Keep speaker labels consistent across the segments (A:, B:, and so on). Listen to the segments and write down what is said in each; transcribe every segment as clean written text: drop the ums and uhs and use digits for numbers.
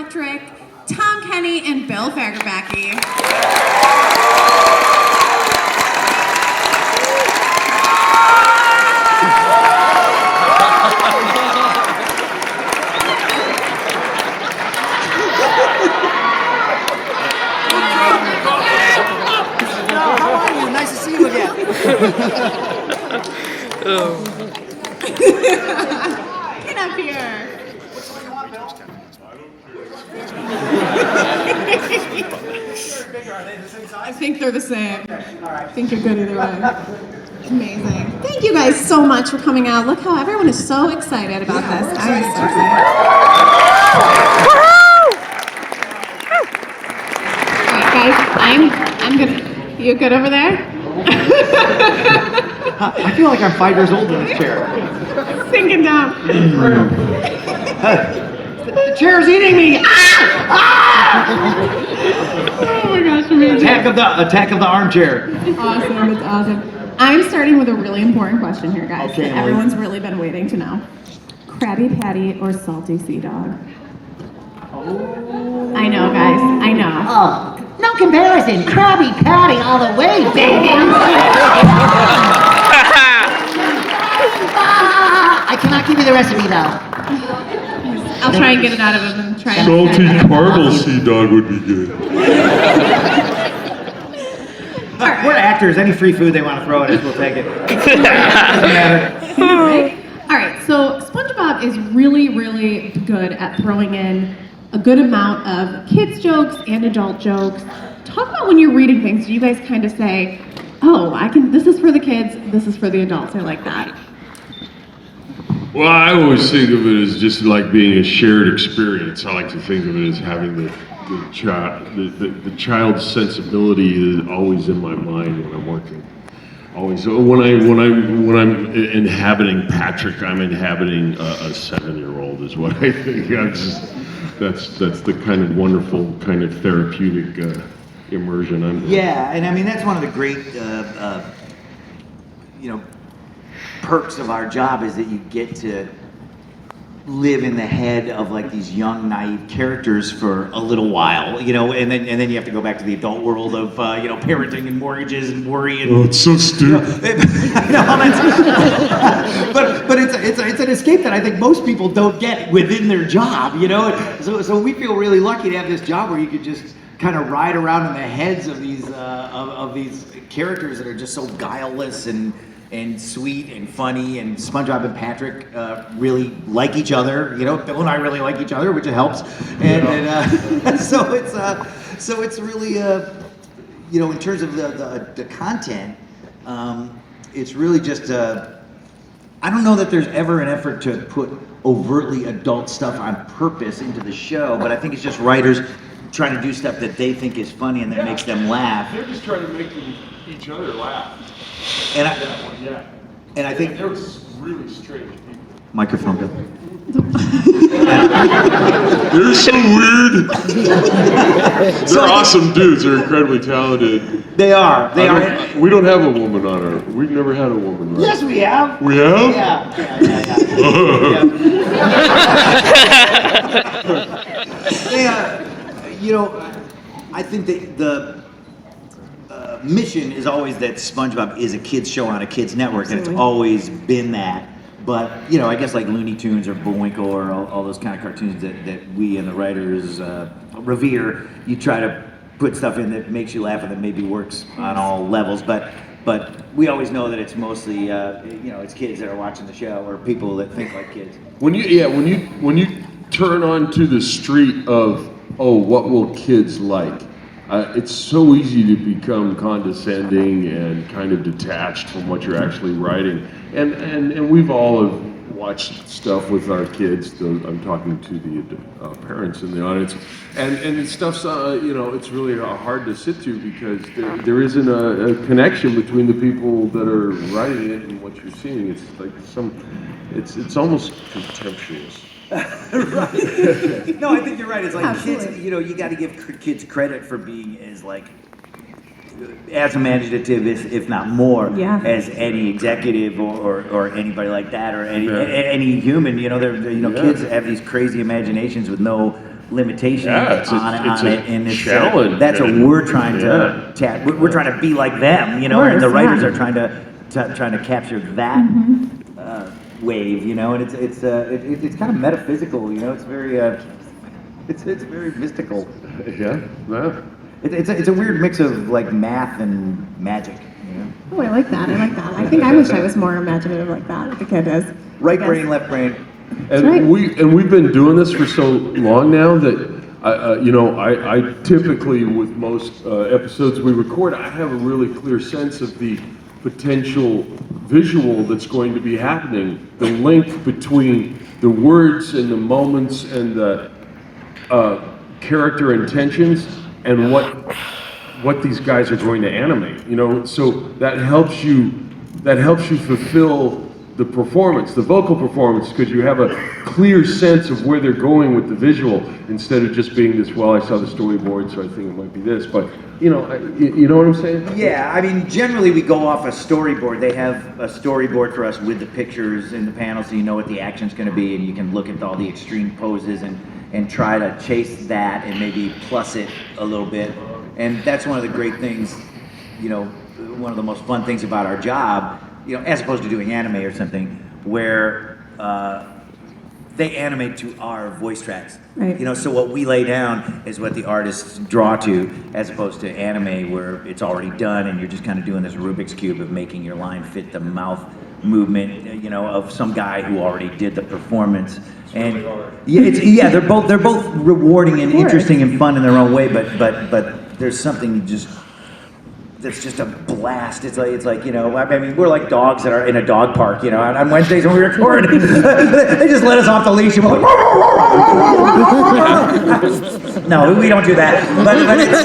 A: Patrick, Tom Kenny, and Bill Fagerbakke.
B: How are you? Nice to see you again.
A: Get up here. I think they're the same. I think you're good either way. Amazing. Thank you guys so much for coming out. Look how everyone is so excited about this. I'm so excited. All right, guys, I'm good. You good over there?
B: I feel like I'm 5 years old in this chair.
A: Sinking down.
B: The chair's eating me!
A: Oh my gosh, amazing.
B: Attack of the armchair.
A: Awesome, it's awesome. I'm starting with a really important question here, guys.
B: Okay,
A: that everyone's really been waiting to know. Krabby Patty or salty sea dog? Oh. I know, guys. I know.
C: Oh, no comparison. Krabby Patty all the way, baby. I cannot give you the recipe, though.
A: I'll try and get it out of him and try and
D: Salty caramel sea dog would be good.
B: We're actors. Any free food they want to throw at us, we'll take it. Doesn't matter.
A: All right, so SpongeBob is really, really good at throwing in a good amount of kids' jokes and adult jokes. Talk about when you're reading things, do you guys kind of say, oh, this is for the kids, this is for the adults, I like that.
D: Well, I always think of it as just like being a shared experience. I like to think of it as having the child's sensibility is always in my mind when I'm working. Always. So when I'm inhabiting Patrick, I'm inhabiting a 7-year-old is what I think. That's the kind of wonderful, kind of therapeutic immersion I'm doing.
B: Yeah, and I mean that's one of the great, perks of our job is that you get to live in the head of like these young, naive characters for a little while, and then you have to go back to the adult world of parenting and mortgages and worry and.
D: Oh, it's so stupid.
B: But it's an escape that I think most people don't get within their job, So we feel really lucky to have this job where you could just kind of ride around in the heads of these characters that are just so guileless and sweet and funny, and SpongeBob and Patrick really like each other. Bill and I really like each other, which helps. And so it's really in terms of the content, it's really just I don't know that there's ever an effort to put overtly adult stuff on purpose into the show, but I think it's just writers trying to do stuff that they think is funny and that makes them laugh.
D: They're just trying to make each other laugh.
B: And I think
D: they're really strange people.
B: Microphone, Bill.
D: They're so weird. They're awesome dudes. They're incredibly talented.
B: They are.
D: We don't have a woman on our. We've never had a woman, right?
B: Yes, we have.
D: We have?
B: Yeah. I think that the mission is always that SpongeBob is a kids show on a kids network, and it's always been that. But I guess like Looney Tunes or Bullwinkle or all those kind of cartoons that we and the writers revere, you try to put stuff in that makes you laugh and that maybe works on all levels. But we always know that it's mostly it's kids that are watching the show or people that think like kids.
D: When you turn onto the street of what will kids like? It's so easy to become condescending and kind of detached from what you're actually writing. And we've all have watched stuff with our kids. I'm talking to the parents in the audience. And stuff's, it's really hard to sit to because there isn't a connection between the people that are writing it and what you're seeing. It's like it's almost contemptuous.
B: Right. No, I think you're right. It's like
A: Absolutely.
B: kids, you got to give kids credit for being as imaginative, if not more, as any executive or anybody like that, or any human. Kids have these crazy imaginations with no limitation
D: Yeah,
B: on it, and it's
D: challenge.
B: that's what we're trying to we're trying to be like them, you know, and the writers are trying to capture that wave, you know, and it's kind of metaphysical, you know, it's very it's very mystical.
D: Yeah.
B: It's a weird mix of like math and magic. You know?
A: Oh, I like that. I think I wish I was more imaginative like that. The kid is.
B: Right brain, left brain.
D: And
A: right.
D: we've been doing this for so long now that I typically, with most episodes we record, I have a really clear sense of the potential visual that's going to be happening, the link between the words and the moments and the character intentions and what these guys are going to animate, you know, so that helps you fulfill the performance, the vocal performance, because you have a clear sense of where they're going with the visual instead of just being this, well, I saw the storyboard, so I think it might be this, but you know what I'm saying?
B: Yeah, I mean, generally we go off a storyboard. They have a storyboard for us with the pictures in the panel, so you know what the action's going to be, and you can look at all the extreme poses and try to chase that and maybe plus it a little bit. And that's one of the great things, you know, one of the most fun things about our job, you know, as opposed to doing anime or something, where they animate to our voice tracks.
A: Right.
B: You know, so what we lay down is what the artists draw to, as opposed to anime where it's already done and you're just kind of doing this Rubik's Cube of making your line fit the mouth movement, you know, of some guy who already did the performance. And yeah, they're both rewarding and interesting and fun in their own way, but there's something that's just a blast. It's like you know, I mean, we're like dogs that are in a dog park, you know. On Wednesdays when we record, they just let us off the leash and we're like, no, we don't do that. But it's,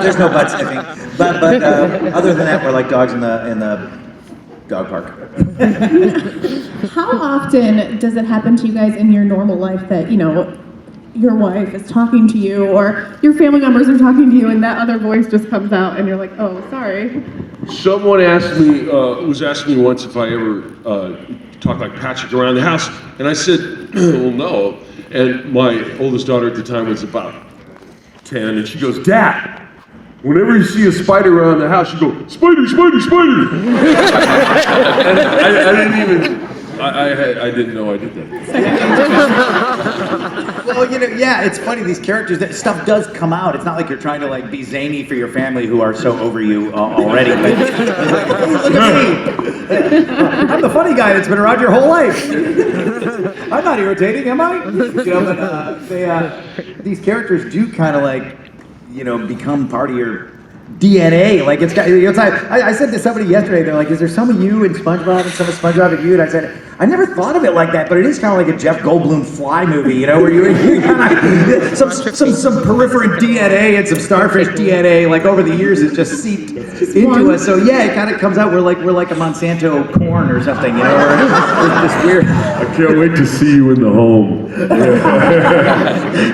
B: there's no butt sniffing. But other than that, we're like dogs in the dog park.
A: How often does it happen to you guys in your normal life that, you know, your wife is talking to you or your family members are talking to you and that other voice just comes out and you're like, oh, sorry?
D: Someone was asking me once if I ever talk like Patrick around the house, and I said, well, no. And my oldest daughter at the time was about 10, and she goes, Dad, whenever you see a spider around the house, you go, spider, spider, spider. And I didn't know I did that.
B: Well, you know, yeah, it's funny, these characters, that stuff does come out. It's not like you're trying to like be zany for your family who are so over you already. But it's like, hey, look at me. I'm the funny guy that's been around your whole life. I'm not irritating, am I? You know, but these characters do kind of like, you know, become part of your DNA. Like it's got, you know, I said to somebody yesterday, they're like, is there some of you in SpongeBob and some of SpongeBob in you? And I said, I never thought of it like that, but it is kind of like a Jeff Goldblum Fly movie, you know, where you kind of, some peripherant DNA and some starfish DNA, like over the years it just seeped into us. So yeah, it kind of comes out, we're like a Monsanto corn or something, you know, or it's just weird.
D: I can't wait to see you in the home.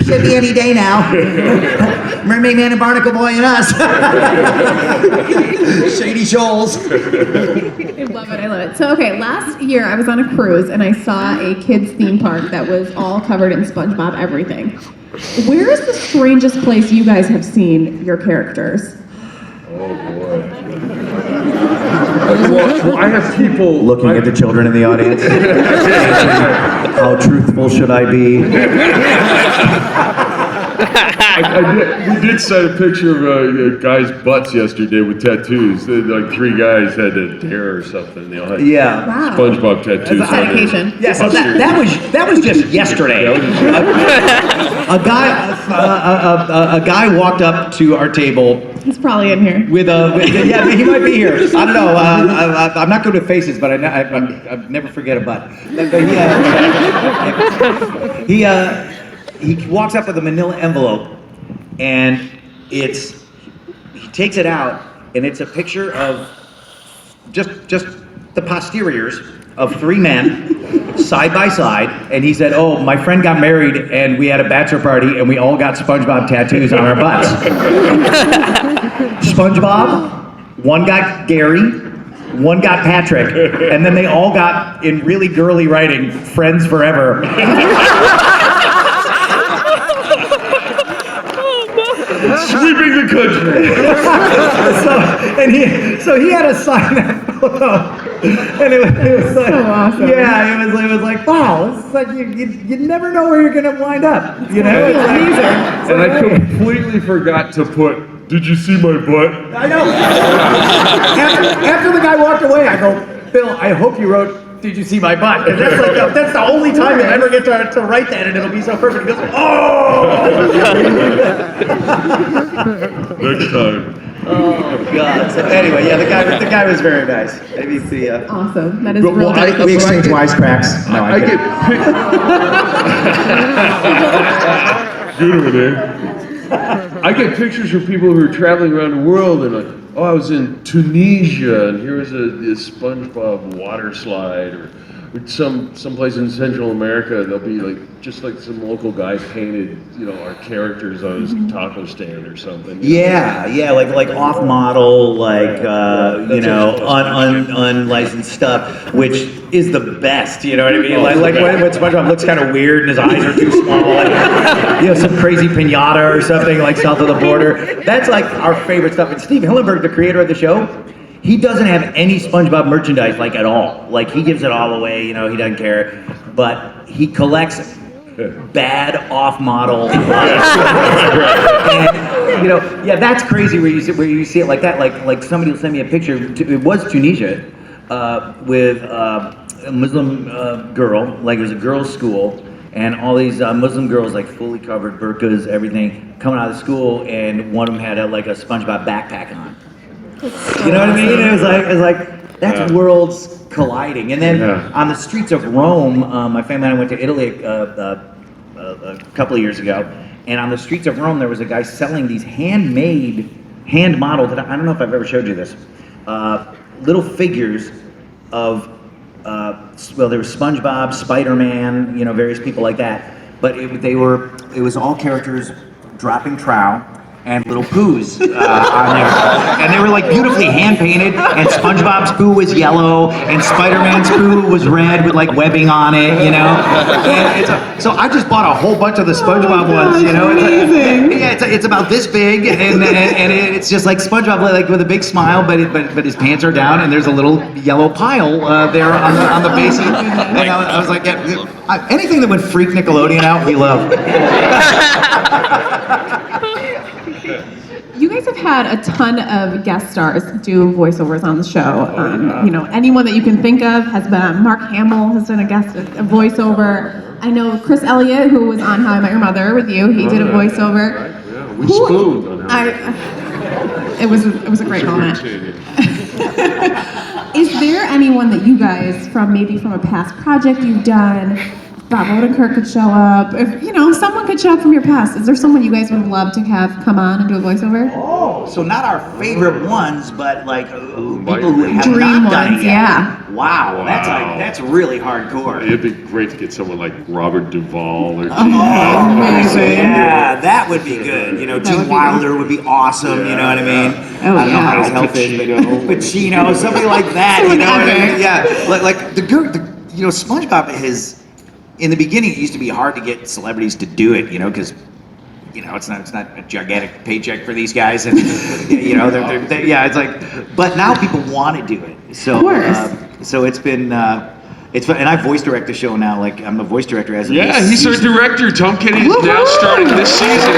B: Should be any day now. Mermaid Man and Barnacle Boy and us. Shady Shoals.
A: I love it. So, okay, last year I was on a cruise and I saw a kids theme park that was all covered in SpongeBob everything. Where is the strangest place you guys have seen your characters?
D: Oh boy. Well, I have people
B: Looking at the children in the audience. How truthful should I be?
D: We did set a picture of guys' butts yesterday with tattoos. Like 3 guys had a hair or something. They all had
A: Wow.
D: SpongeBob tattoos.
A: That's a dedication.
B: Yeah, so that was just yesterday. A guy walked up to our table.
A: He's probably in here.
B: Yeah, he might be here. I don't know. I'm not good with faces, but I never forget a butt. He walks up with a manila envelope, and he takes it out, and it's a picture of just the posteriors of 3 men side by side, and he said, oh, my friend got married and we had a bachelor party and we all got SpongeBob tattoos on our butts. SpongeBob, 1 got Gary, 1 got Patrick, and then they all got, in really girly writing, friends forever.
D: country.
B: So he had to sign that photo, and it was like,
A: So awesome.
B: yeah, it was like, wow, it's like you never know where you're gonna wind up, you know? It's like,
D: And I completely forgot to put, did you see my butt?
B: I know. After the guy walked away, I go, Bill, I hope you wrote, did you see my butt? Because that's the only time you'll ever get to write that, and it'll be so perfect. He goes, oh!
D: Next time.
B: Oh God! So anyway, yeah, the guy was very nice. Maybe the
A: Awesome. That is
D: But,
A: real
D: well,
A: dedication.
B: we exchanged wisecracks. No,
D: I get good one, eh? I get pictures from people who are traveling around the world and like, oh, I was in Tunisia and here was a SpongeBob water slide, or someplace in Central America. They'll be like just like some local guy painted, our characters on his taco stand or something.
E: Yeah, like off model, like unlicensed stuff, which is the best. You know what I mean? Like when SpongeBob looks kind of weird and his eyes are too small, like some crazy piñata or something like south of the border. That's like our favorite stuff. And Steve Hillenburg, the creator of the show, he doesn't have any SpongeBob merchandise like at all. Like he gives it all away. He doesn't care, but he collects bad off-model. And, that's crazy where you see it like that. Like somebody will send me a picture. It was Tunisia with a Muslim girl. Like it was a girls' school, and all these Muslim girls, like fully covered, burqas, everything, coming out of school, and one of them had a SpongeBob backpack on. You know what I mean? It was like that's worlds colliding. And then on the streets of Rome, my family and I went to Italy a couple of years ago, and on the streets of Rome there was a guy selling these hand-modeled, I don't know if I've ever showed you this, little figures of, there was SpongeBob, Spider-Man, various people like that, but it was all characters dropping trowel and little poos on there. And they were like beautifully hand painted, and SpongeBob's poo was yellow, and Spider-Man's poo was red with like webbing on it, And so I just bought a whole bunch of the SpongeBob ones,
A: Amazing.
E: It's about this big, and it's just like SpongeBob like with a big smile, but his pants are down, and there's a little yellow pile there on the base. And I was like, anything that would freak Nickelodeon out, we love.
A: You guys have had a ton of guest stars do voiceovers on the show. Anyone that you can think of has been on. Mark Hamill has done a voiceover. I know Chris Elliott, who was on How I Met Your Mother with you, he did a voiceover.
D: Yeah, we spooned on
A: It was a great moment. Is there anyone that you guys, from a past project you've done, Bob Odenkirk could show up, if someone could show up from your past, is there someone you guys would love to have come on and do a voiceover?
E: Oh, so not our favorite ones, but like people who have
A: Dream
E: not done
A: ones,
E: it yet.
A: yeah.
E: Wow, that's really hardcore.
D: It'd be great to get someone like Robert Duvall or
A: Amazing.
E: Yeah, that would be good. Gene Wilder would be awesome. You know what I mean?
A: Oh,
E: I don't know how his
A: yeah.
E: health is, but Pacino, somebody like that.
A: Someone
E: You know what I
A: epic.
E: mean? Yeah, like the SpongeBob is. In the beginning, it used to be hard to get celebrities to do it, because, it's not a gigantic paycheck for these guys, and it's like, but now people want to do it. So,
A: Of course.
E: So it's been, it's fun, and I voice direct the show now. Like I'm a voice director as of
D: Yeah,
E: this
D: he's our
E: season.
D: director. Tom Kenny is now starting this season.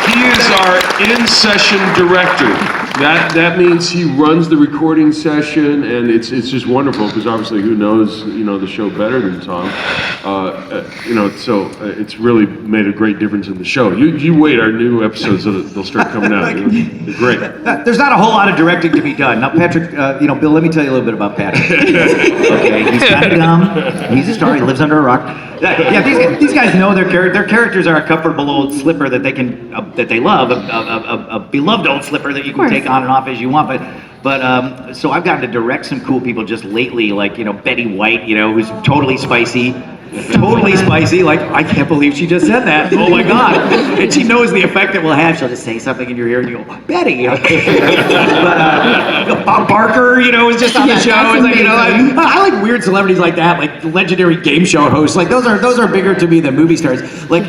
D: He is our in-session director. That means he runs the recording session, and it's just wonderful because obviously who knows the show better than Tom, so it's really made a great difference in the show. You wait, our new episodes they'll start coming out. They're great.
E: There's not a whole lot of directing to be done. Now, Patrick, Bill, let me tell you a little bit about Patrick. Okay, he's kind of dumb. He's a star. He lives under a rock. Yeah, these guys know their characters are a comfortable old slipper that they love, a beloved old slipper that you can take on and off as you want. But so I've gotten to direct some cool people just lately, like Betty White, who's totally spicy. Totally spicy, like, I can't believe she just said that. Oh my God. And she knows the effect it will have. She'll just say something in your ear and you go, Betty. But Bob Barker, is just on the show. It's like, I like weird celebrities like that, like legendary game show hosts. Like those are bigger to me than movie stars. Like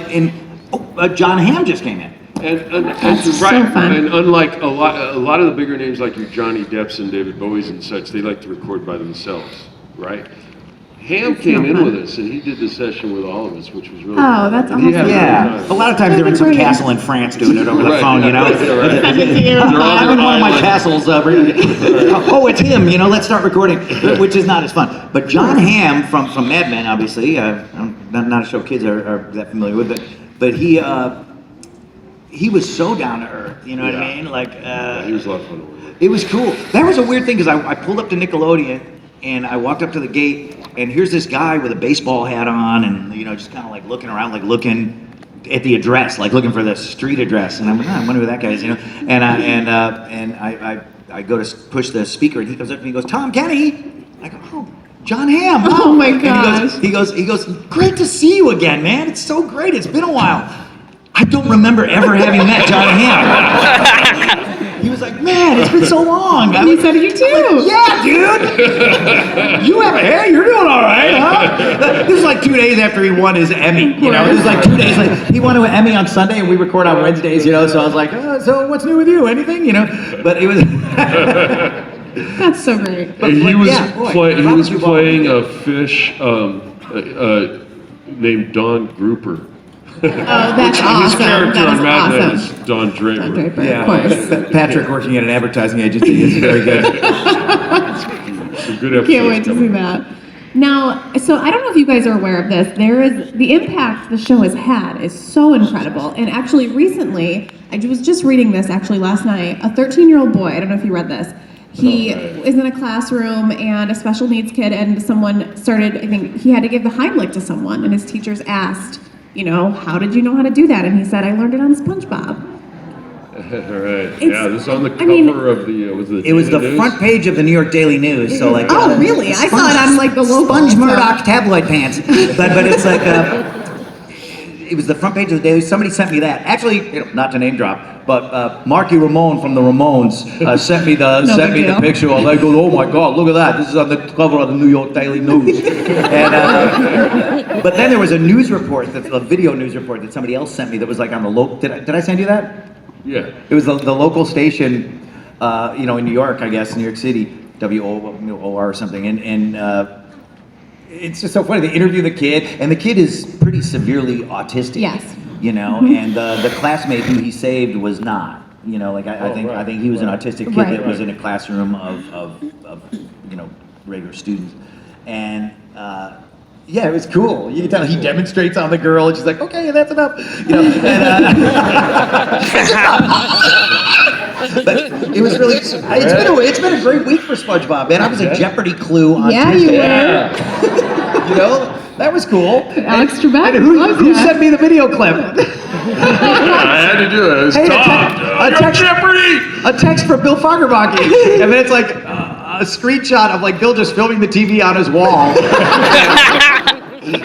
E: Jon Hamm just came in.
A: That's
D: you're
A: so
D: right.
A: fun.
D: And unlike a lot of the bigger names like your Johnny Depps and David Bowies and such, they like to record by themselves, right? Ham came in with us and he did the session with all of us, which was really
A: Oh, that's
D: And he had a
A: awesome.
D: great
E: Yeah,
D: time.
E: a lot of times they're in some castle in France doing it over the
D: Right.
E: phone, you know?
D: Right.
A: Send it to you.
E: I'm in one of my
D: Island.
E: castles. Oh, it's him. You know, let's start recording, which is not as fun. But Jon Hamm from Mad Men, obviously, not a show kids are that familiar with, but he was so down to earth. You know what I mean? Like,
D: Yeah, he was a lot of fun to work with.
E: it was cool. That was a weird thing because I pulled up to Nickelodeon and I walked up to the gate and here's this guy with a baseball hat on and just kind of like looking around, like looking at the address, like looking for the street address. And I'm like, I wonder who that guy is, And I go to push the speaker and he comes up to me and goes, "Tom Kenny." I go, "Oh, Jon Hamm."
A: Oh my
E: And
A: gosh.
E: he goes, "Great to see you again, man. It's so great. It's been a while." I don't remember ever having met Jon Hamm. He was like, "Man, it's been so long."
A: And he said you too.
E: "Yeah, dude. You have a hair. You're doing all right, huh?" This is like 2 days after he won his Emmy. This is like 2 days later. He won an Emmy on Sunday, and we record on Wednesdays. So I was like, "So what's new with you? Anything?" But it was.
A: That's so great.
D: He was
E: yeah, boy,
D: he
E: Robert
D: was
E: Duvall.
D: playing a fish named Don Grouper.
A: Oh, that's
D: His
A: awesome.
D: character
A: That
D: on
A: is
D: Mad Men
A: awesome.
D: is Don Draper.
A: Draper,
E: Yeah,
A: of course.
E: Patrick working at an advertising agency is very good.
D: Some good episodes
A: Can't wait to see
D: coming.
A: that. Now, so I don't know if you guys are aware of this. There is the impact the show has had is so incredible. And actually, recently, I was just reading this actually last night. A 13-year-old boy. I don't know if you read this. He is in a classroom and a special needs kid, and someone started. I think he had to give the Heimlich to someone, and his teachers asked, how did you know how to do that? And he said, I learned it on SpongeBob.
D: All right.
A: It's-
D: Yeah, this is on the cover
A: I mean-
D: of the was it?
E: It was the
D: Daily News?
E: front page of the New York Daily News. So like.
A: Oh, really? I saw it on like the local.
E: Sponge Murdoch tabloid pants. But it's like it was the front page of the Daily. Somebody sent me that. Actually, not to name drop, but Marky Ramone from the Ramones sent me
A: big
E: the
A: deal.
E: picture. I go, "Oh my God, look at that! This is on the cover of the New York Daily News." And but then there was a news report, a video news report that somebody else sent me that was like on the local. Did I send you that?
D: Yeah.
E: It was the local station, in New York, I guess, New York City, WOR or something, and it's just so funny. They interview the kid, and the kid is pretty severely autistic.
A: Yes.
E: And the classmate who he saved was not. I think he was an autistic kid
A: Right.
E: that was in a classroom of regular students, and. Yeah, it was cool. You can tell he demonstrates on the girl, and she's like, "Okay, that's enough." But it was really. It's been a great week for SpongeBob, man. I was a Jeopardy clue on
A: Yeah, you
E: Tuesday.
A: were.
E: That was cool.
A: Alex Trebek
E: And who
A: loves that.
E: sent me the video clip?
D: I had to do it. It was
E: Hey,
D: Tom.
E: Jeopardy! A text from Bill Fagerbakke, and then it's like a screenshot of like Bill just filming the TV on his wall.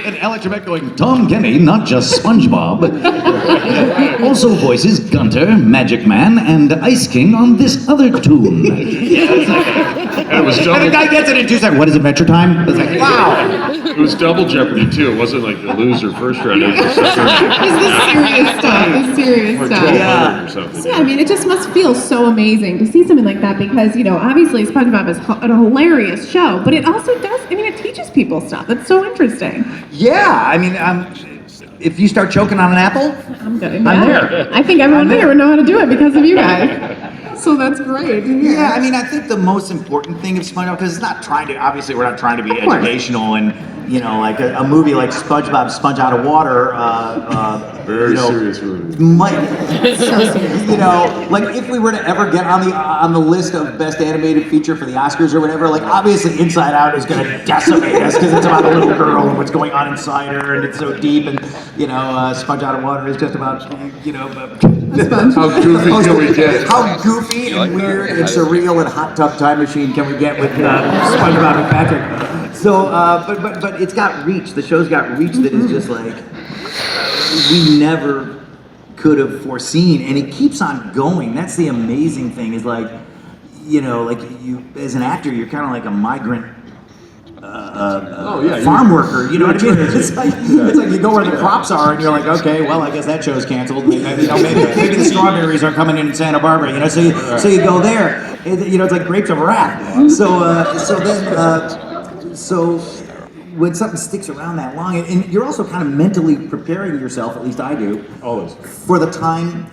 E: And Alex Trebek going, "Tom Kenny, not just SpongeBob, also voices Gunter, Magic Man, and Ice King on this other tune."
D: And it was
E: And the
D: double.
E: guy gets it in 2 seconds. What is it, Metro Time? It's like, wow.
D: It was double Jeopardy too. It wasn't like the loser first round. It was the second round.
A: It's the serious stuff. The serious
D: Or
A: stuff.
D: 1200 or something.
A: Yeah, I mean, it just must feel so amazing to see something like that because, obviously SpongeBob is a hilarious show, but it also does, it teaches people stuff. That's so interesting.
E: Yeah, I mean, if you start choking on an apple,
A: I'm good.
E: I'm there.
A: I think everyone
E: I'm there.
A: here would know how to do it because of you guys. So that's great.
E: yeah, I mean, I think the most important thing of SpongeBob, because it's not trying to, obviously we're not trying to be
A: Of course.
E: educational and, like a movie like SpongeBob, Sponge Out of Water,
D: Very serious movie.
E: might, like if we were to ever get on the list of best animated feature for the Oscars or whatever, like obviously Inside Out is going to decimate us because it's about a little girl and what's going on inside her and it's so deep and Sponge Out of Water is just about
D: How goofy can we get?
E: how goofy and weird and surreal and hot tub time machine can we get with SpongeBob and Patrick? So, but it's got reach. The show's got reach that is just like we never could have foreseen, and it keeps on going. That's the amazing thing. Is like, like you as an actor, you're kind of like a migrant farm worker. You know what I mean?
B: It's like you go where the crops are, and you're like, okay, well, I guess that show's canceled. Maybe the strawberries are coming in Santa Barbara. You know, so you go there. You know, it's like grapes of wrath. So when something sticks around that long, and you're also kind of mentally preparing yourself, at least I do,
D: Always.
B: for the time